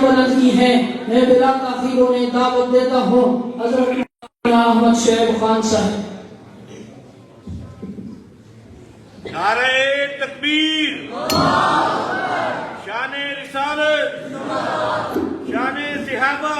بلند کی ہیں. میں بلا تاخیر انہیں دعوت دیتا ہوں حضرت احمد شعیب خان صاحب. نعرہ تکبیر، شان رسالت، شان صحابہ.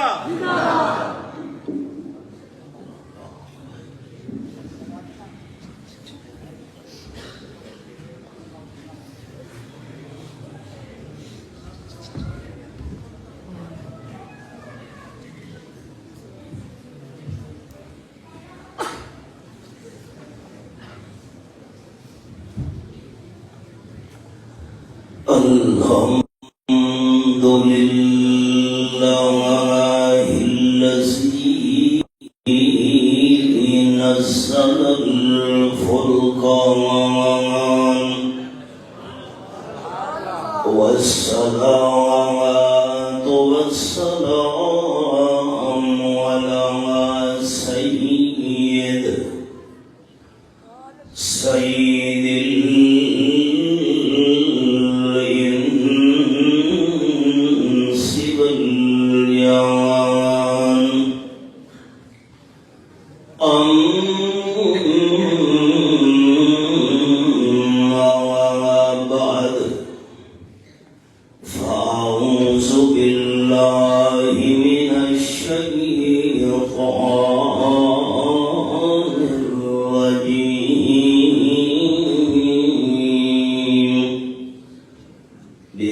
الحمد لله الذي نزل الفرقان والصلاة والسلام على سيد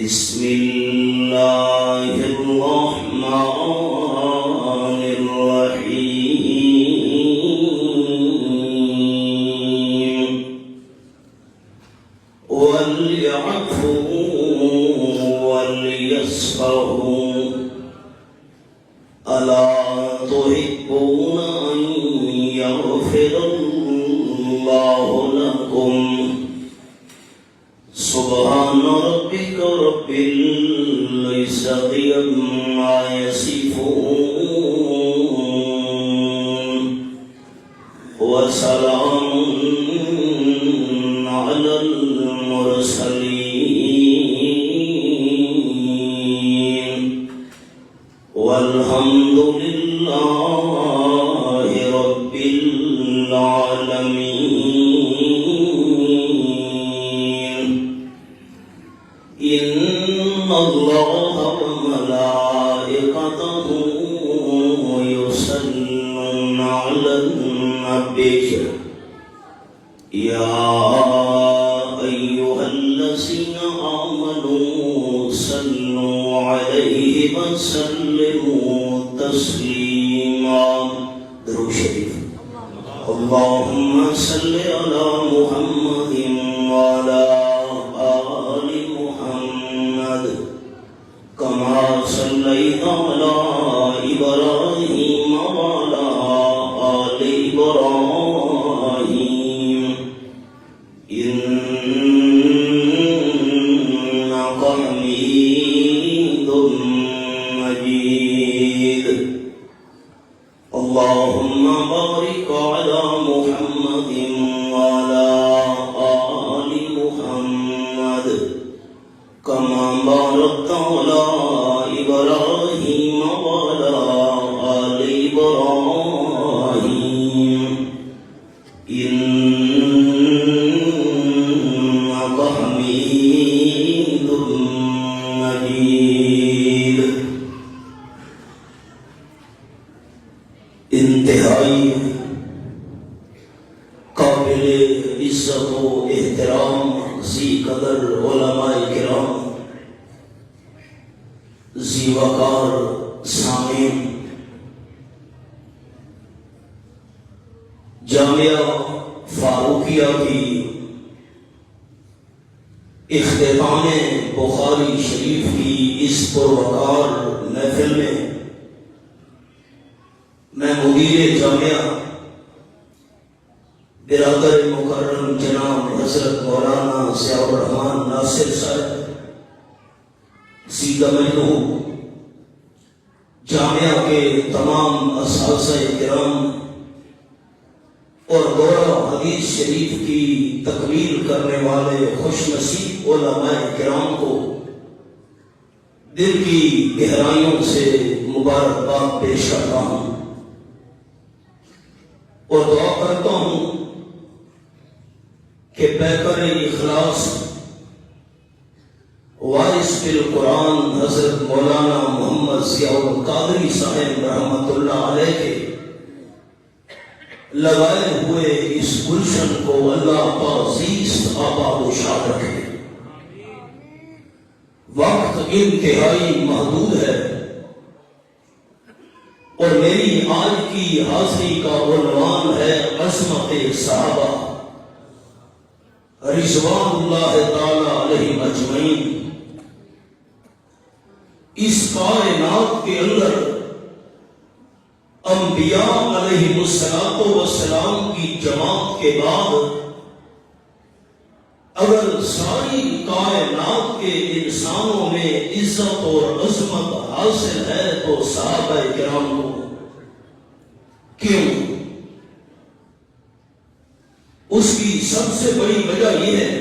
بسم الله الرحمن الرحيم وليعفوا وليصفحوا ألا تحبون أن يغفر الله لكم سبحان ربك رب العزة عما يصفون وسلام على المرسلين والحمد لله رب العالمين. إن الله وملائكته يصلون على النبي يا أيها الذين آمنوا صلوا عليه وسلموا تسليما. درود شریف. اللهم صل على محمد وعلى آل محمد كما صليت على إبراهيم وعلى آل إبراهيم إنك حميد مجيد. اللهم بارك على محمد وعلى آل محمد كما باركت على إبراهيم وعلى آل إبراهيم إنك حميد مجيد. انتہائی قابل عزت و احترام ذی قدر علماء کرام، ذی وقار سامعین، جامعہ فاروقیہ کی اختتام بخاری شریف کی اس پروقار محفل میں میں مدیر جامعہ برادر مکرم جناب حضرت مولانا ضیاء الرحمن ناصر صاحب سیدہ مجنو، جامعہ کے تمام اساتذہ کرام اور دورہ حدیث شریف کی تکمیل کرنے والے خوش نصیب علماء کرام کو دل کی گہرائیوں سے مبارکباد پیش کرتا ہوں اور دعا کرتا ہوں کہ پیکر اخلاص وارث بالقرآن حضرت مولانا محمد ضیاء القادری صاحب رحمۃ اللہ علیہ کے لگائے ہوئے اس گلشن کو اللہ تعزیز آباد و شاد رکھے۔ وقت انتہائی محدود ہے اور میری آج کی حاضری کا عنوان ہے عظمت صحابہ رضوان اللہ تعالی علیہم اجمعین۔ اس کائنات کے اندر انبیاء علیہ السلام کی جماعت کے بعد اگر ساری کائنات کے انسانوں میں عزت اور عظمت حاصل ہے تو صحابہ کرام کو کیوں؟ اس کی سب سے بڑی وجہ یہ ہے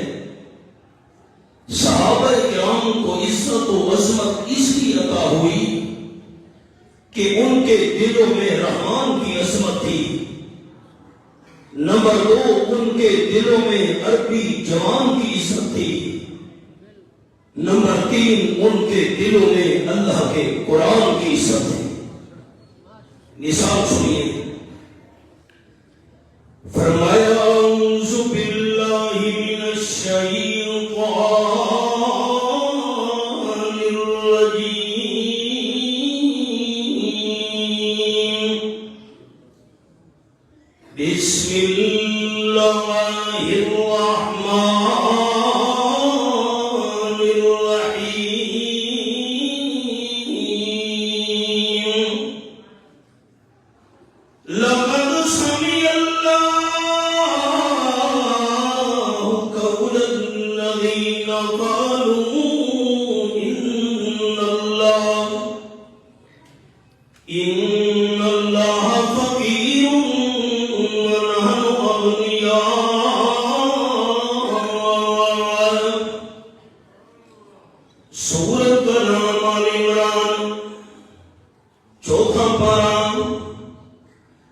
صحابہ کرام کو عزت و عظمت اس لیے عطا ہوئی کہ ان کے دلوں میں رحمان کی عظمت تھی۔ نمبر 2، ان کے دلوں میں عربی جوان کی عزت تھی۔ نمبر 3، ان کے دلوں میں اللہ کے قرآن کی عزت تھی۔ مثال سنیے، فرمایا اعوذ باللہ من الشیطان الرجیم، بسم اللہ الرحمن الرحیم، لقد سمع اللہ قول الذین قالوا ان اللہ فقیر ونحن اغنیاء۔ سورۃ کا نام آل عمران، 4 پارہ،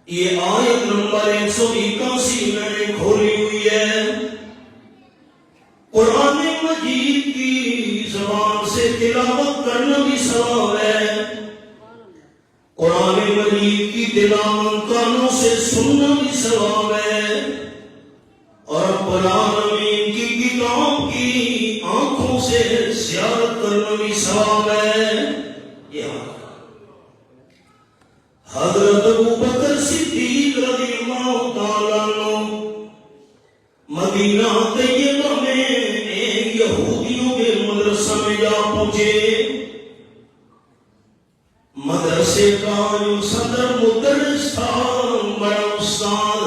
یہ آیت نمبر 181 میں نے کھولی ہوئی ہے۔ قرآن مجید کی زبان سے تلاوت کرنا بھی ثواب ہے، قرآن مجید کی تلاوت کانوں سے سننا بھی ثواب ہے، اور رب العالمین کی کتاب کی آنکھوں سے زیارت کرنا بھی ثواب ہے۔ حضرت ابوبکر صدیق رضی اللہ تعالیٰ عنہ مدینہ طیبہ میں ایک یہودیوں کے مدرسہ میں جا پہنچے۔ مدرسے کا جو صدر مدرس تھا، بڑا استاد،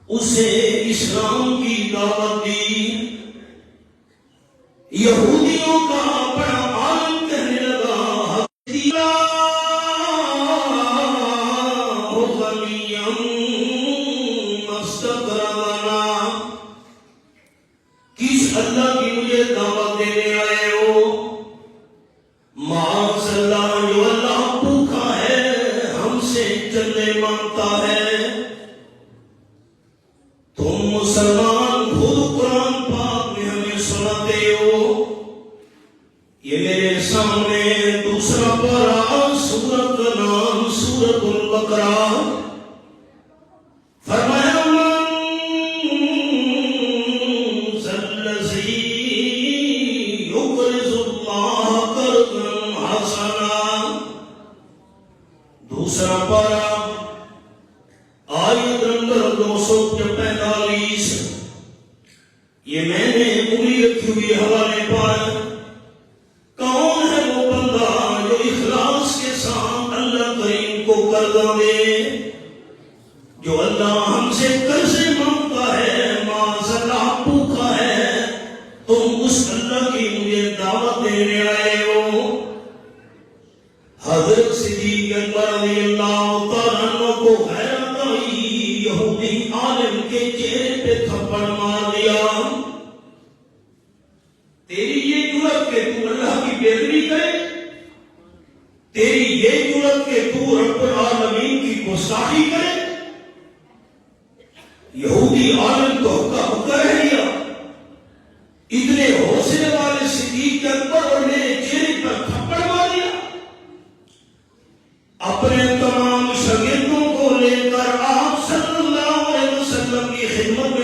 اسے اسلام کی دعوت دی۔ یہودیوں کا بڑا عالم کہنے لگا، کس اللہ کی مجھے دعوت دینے آئے ہو؟ معاذ اللہ، جو اللہ بھوکا ہے ہم سے چندے مانگتا ہے، تم مسلمان خود قرآن پاک میں ہمیں سناتے ہو۔ یہ میرے سامنے 2 پارہ، سورت کا نام سورت البقرہ، فرمایا دوسرا پارہ، آیت نمبر 245، یہ میں نے انگلی رکھی ہوئی حوالے پر۔ کون ہے وہ بندہ جو اخلاص کے ساتھ اللہ کریم کو قرض دے؟ جو اللہ ہم سے قرضے مانگتا ہے، معاذ اللہ بھوکا ہے، تم اس اللہ کی مجھے دعوت دینے آئے ہو۔ حضرت صدیق اکبر رضی اللہ تعالیٰ عنہ کو حیرت آئی، یہودی عالم کے چہرے پہ تھپڑ مار دیا۔ تیری یہ جرأت کہ تم اللہ کی بے ادبی تیری یہ جرت کہ تو رب العالمین کی گستاخی کرے؟ یہودی عالم تو حق کہہ لیا، اتنے حوصلے والے صدیق اکبر اور میرے چہرے پر تھپڑ مار دیا۔ اپنے تمام شاگردوں کو لے کر آپ صلی اللہ علیہ وسلم کی خدمت میں